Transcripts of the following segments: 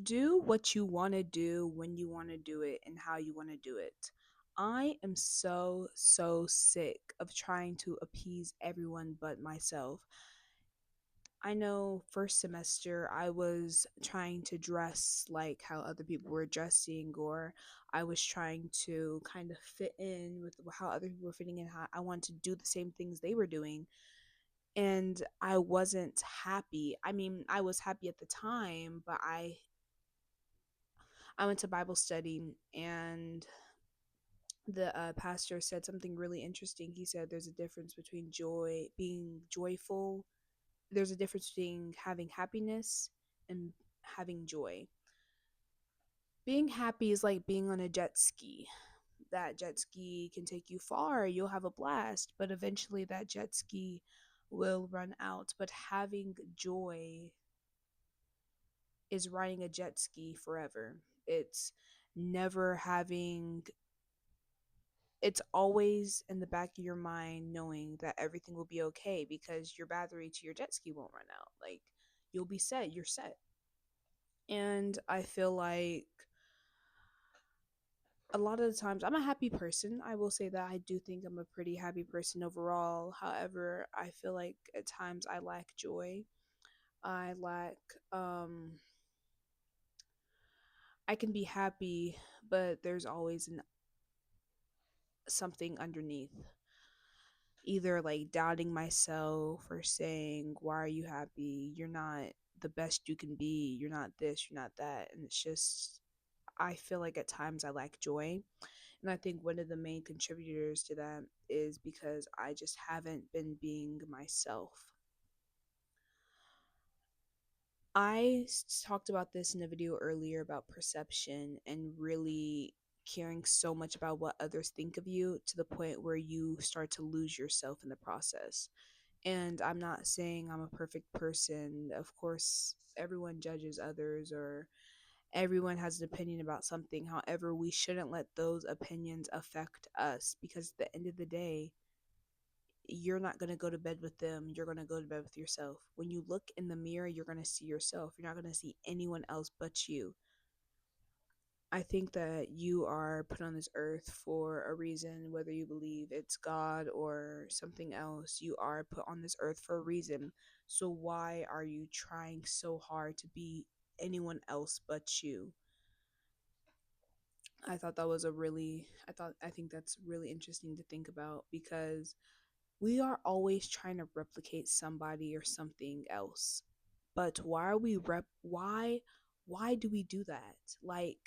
Do what you want to do when you want to do it and how you want to do it. I am so sick of trying to appease everyone but myself. I know first semester I was trying to dress like how other people were dressing, or I was trying to kind of fit in with how other people were fitting in, how I wanted to do the same things they were doing. And I wasn't happy. I mean, I was happy at the time, but I went to Bible study, and the pastor said something really interesting. He said there's a difference between being joyful. There's a difference between having happiness and having joy. Being happy is like being on a jet ski. That jet ski can take you far, you'll have a blast, but eventually that jet ski will run out. But having joy is riding a jet ski forever. It's never having it's always in the back of your mind knowing that everything will be okay because your battery to your jet ski won't run out. Like, you'll be set, you're set. And I feel like a lot of the times I'm a happy person. I will say that I do think I'm a pretty happy person overall. However, I feel like at times I lack joy. I lack I can be happy, but there's always something underneath, either like doubting myself or saying, why are you happy? You're not the best you can be. You're not this, you're not that. And it's just, I feel like at times I lack joy. And I think one of the main contributors to that is because I just haven't been being myself. Talked about this in a video earlier about perception and really caring so much about what others think of you to the point where you start to lose yourself in the process. And I'm not saying I'm a perfect person. Of course, everyone judges others, or everyone has an opinion about something. However, we shouldn't let those opinions affect us, because at the end of the day, you're not going to go to bed with them. You're going to go to bed with yourself. When you look in the mirror, you're going to see yourself. You're not going to see anyone else but you. I think that you are put on this earth for a reason, whether you believe it's God or something else. You are put on this earth for a reason. So why are you trying so hard to be anyone else but you? I think that's really interesting to think about, because we are always trying to replicate somebody or something else. But why do we do that? Like,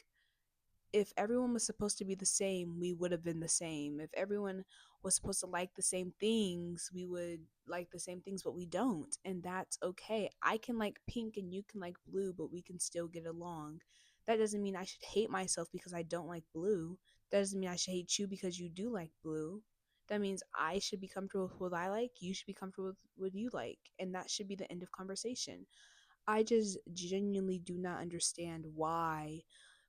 if everyone was supposed to be the same, we would have been the same. If everyone was supposed to like the same things, we would like the same things, but we don't. And that's okay. I can like pink and you can like blue, but we can still get along. That doesn't mean I should hate myself because I don't like blue. That doesn't mean I should hate you because you do like blue. That means I should be comfortable with what I like. You should be comfortable with what you like. And that should be the end of conversation. I just genuinely do not understand why,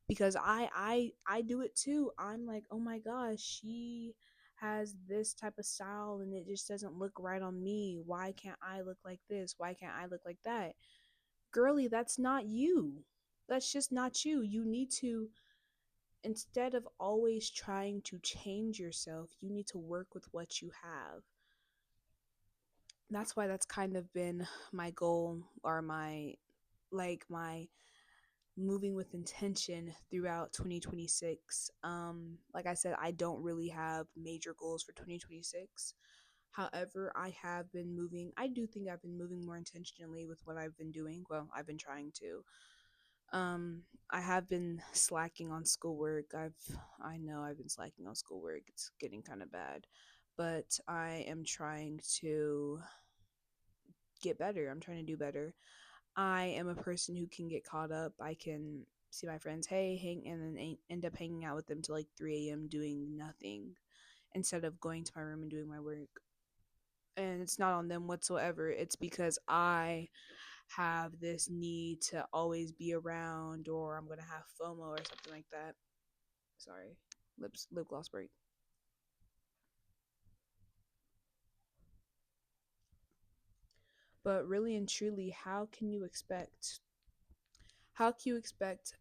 because I do it too. I'm like, "Oh my gosh, she has this type of style and it just doesn't look right on me. Why can't I look like this? Why can't I look like that?" Girly, that's not you. That's just not you. You need to, instead of always trying to change yourself, you need to work with what you have. That's why that's kind of been my goal, or my moving with intention throughout 2026. Like I said, I don't really have major goals for 2026. However, I do think I've been moving more intentionally with what I've been doing. Well, I've been trying to. Um, I have been slacking on schoolwork. I know I've been slacking on schoolwork. It's getting kind of bad. But I am trying to get better. I'm trying to do better. I am a person who can get caught up. I can see my friends, hey, hang, and then end up hanging out with them till like 3 a.m. doing nothing instead of going to my room and doing my work. And it's not on them whatsoever. It's because I have this need to always be around, or I'm going to have FOMO or something like that. Sorry. Lip gloss break. But really and truly, how can you expect How can you expect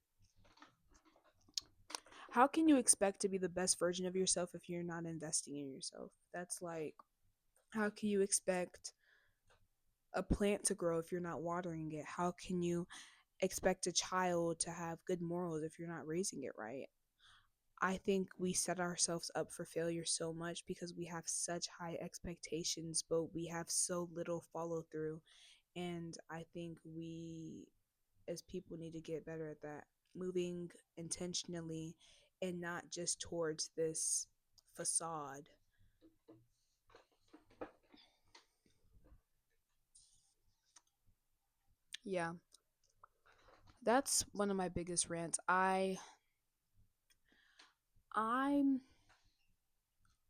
how can you expect to be the best version of yourself if you're not investing in yourself? That's like, how can you expect a plant to grow if you're not watering it? How can you expect a child to have good morals if you're not raising it right? I think we set ourselves up for failure so much because we have such high expectations, but we have so little follow through. And I think we as people need to get better at that, moving intentionally and not just towards this facade. Yeah, that's one of my biggest rants. I'm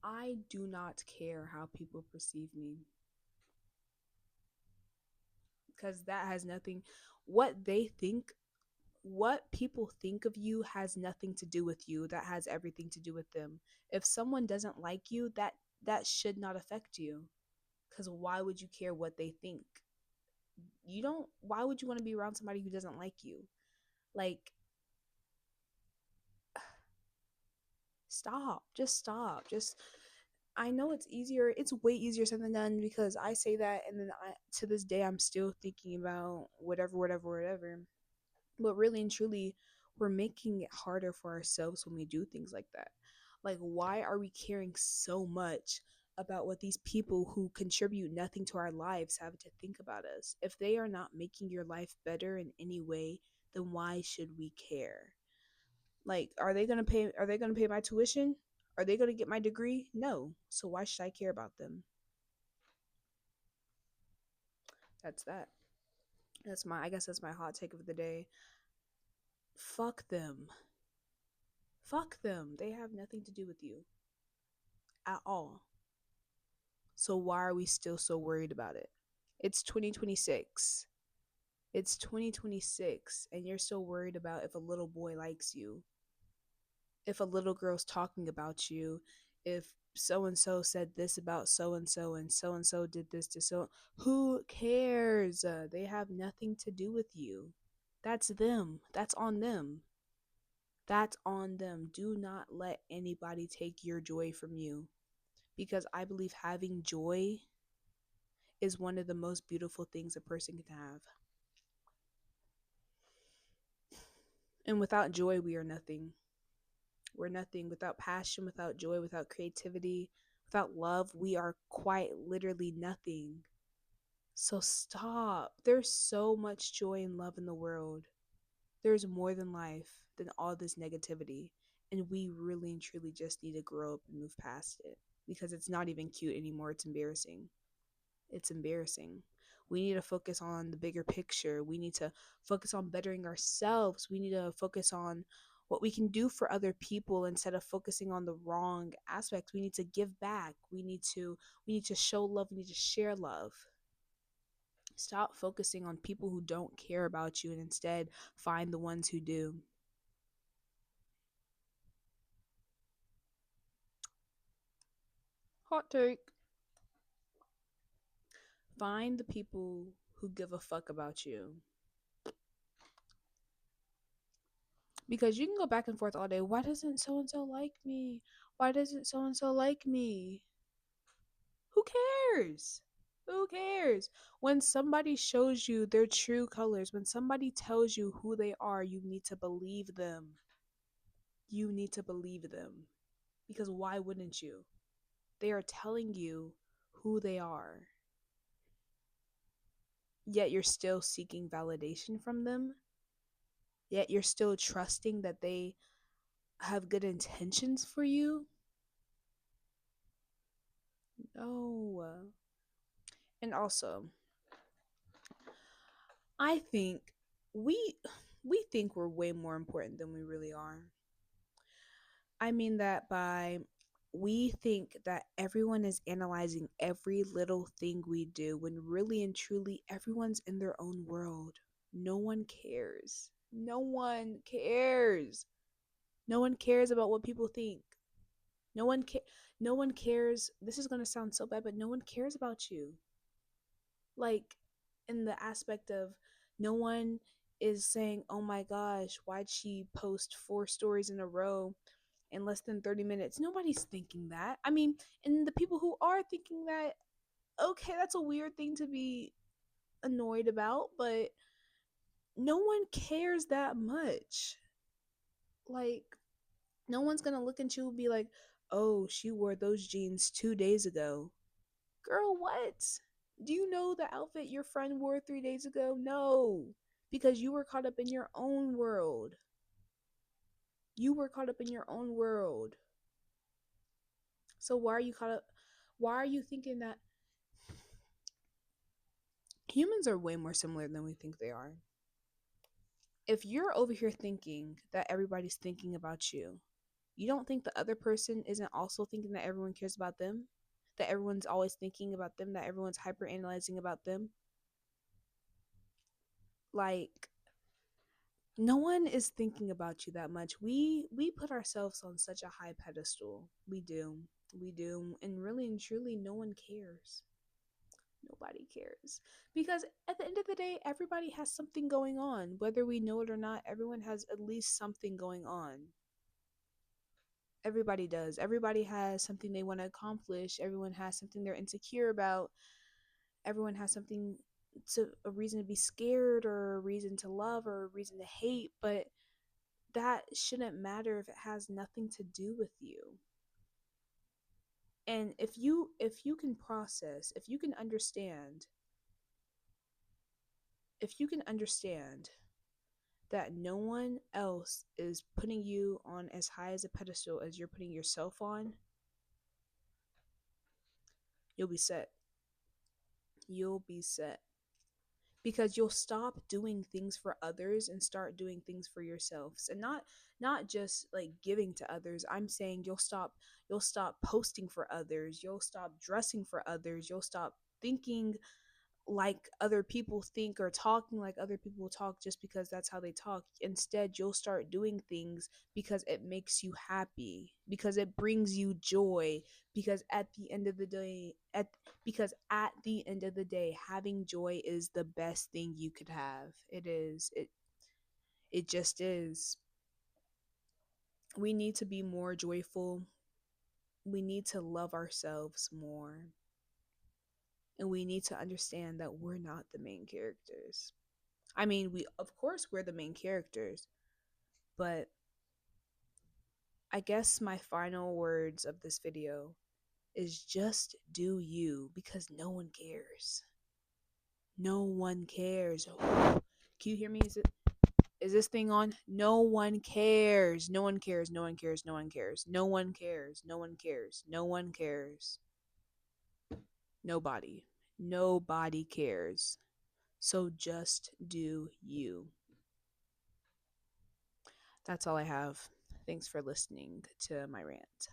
I do not care how people perceive me because that has nothing what they think what people think of you has nothing to do with you. That has everything to do with them. If someone doesn't like you, that should not affect you, cuz why would you care what they think? You don't Why would you want to be around somebody who doesn't like you? Like, stop. Just stop. Just I know it's easier. It's way easier said than done because I say that and then to this day I'm still thinking about whatever, whatever, whatever. But really and truly, we're making it harder for ourselves when we do things like that. Like, why are we caring so much about what these people who contribute nothing to our lives have to think about us? If they are not making your life better in any way, then why should we care? Like, are they going to pay my tuition? Are they going to get my degree? No. So why should I care about them? That's that. I guess that's my hot take of the day. Fuck them. Fuck them. They have nothing to do with you at all. So why are we still so worried about it? It's 2026. It's 2026 and you're still worried about if a little boy likes you, if a little girl's talking about you, if so and so said this about so and so did this to so. Who cares? They have nothing to do with you. That's them. That's on them. That's on them. Do not let anybody take your joy from you because I believe having joy is one of the most beautiful things a person can have. And without joy, we are nothing. We're nothing. Without passion, without joy, without creativity, without love, we are quite literally nothing. So stop. There's so much joy and love in the world. There's more than life, than all this negativity. And we really and truly just need to grow up and move past it because it's not even cute anymore. It's embarrassing. It's embarrassing. We need to focus on the bigger picture. We need to focus on bettering ourselves. We need to focus on what we can do for other people instead of focusing on the wrong aspects. We need to give back. We need to show love. We need to share love. Stop focusing on people who don't care about you and instead find the ones who do. Hot take. Find the people who give a fuck about you. Because you can go back and forth all day. Why doesn't so and so like me? Why doesn't so and so like me? Who cares? Who cares? When somebody shows you their true colors, when somebody tells you who they are, you need to believe them. You need to believe them. Because why wouldn't you? They are telling you who they are. Yet you're still seeking validation from them. Yet you're still trusting that they have good intentions for you. No. And also, I think we we think we're way more important than we really are. I mean that by we think that everyone is analyzing every little thing we do when really and truly everyone's in their own world. No one cares. No one cares. No one cares about what people think. No one ca- no one cares. This is going to sound so bad, but no one cares about you. Like, in the aspect of no one is saying, oh my gosh, why'd she post 4 stories in a row in less than 30 minutes? Nobody's thinking that. I mean, and the people who are thinking that, okay, that's a weird thing to be annoyed about, but no one cares that much. Like, no one's gonna look at you and be like, oh, she wore those jeans 2 days ago. Girl, what? Do you know the outfit your friend wore 3 days ago? No, because you were caught up in your own world. You were caught up in your own world. So why are you caught up? Why are you thinking that humans are way more similar than we think they are? If you're over here thinking that everybody's thinking about you, you don't think the other person isn't also thinking that everyone cares about them? That everyone's always thinking about them, that everyone's hyper analyzing about them? Like, no one is thinking about you that much. We put ourselves on such a high pedestal. We do. We do. And really and truly, no one cares. Nobody cares. Because at the end of the day, everybody has something going on. Whether we know it or not, everyone has at least something going on. Everybody does. Everybody has something they want to accomplish. Everyone has something they're insecure about. Everyone has something, to a reason to be scared, or a reason to love, or a reason to hate, but that shouldn't matter if it has nothing to do with you. And if you can process, if you can understand that no one else is putting you on as high as a pedestal as you're putting yourself on, you'll be set. You'll be set. Because you'll stop doing things for others and start doing things for yourselves, and not just like giving to others. I'm saying you'll stop posting for others, you'll stop dressing for others, you'll stop thinking like other people think, or talking like other people talk just because that's how they talk. Instead, you'll start doing things because it makes you happy, because it brings you joy, because at the end of the day, having joy is the best thing you could have. It is. It just is. We need to be more joyful. We need to love ourselves more. And we need to understand that we're not the main characters. I mean, we of course we're the main characters, but I guess my final words of this video is just do you, because no one cares. No one cares. Can you hear me? Is this thing on? No one cares. No one cares. No one cares. No one cares. No one cares. No one cares. No one cares. Nobody. Nobody cares. So just do you. That's all I have. Thanks for listening to my rant.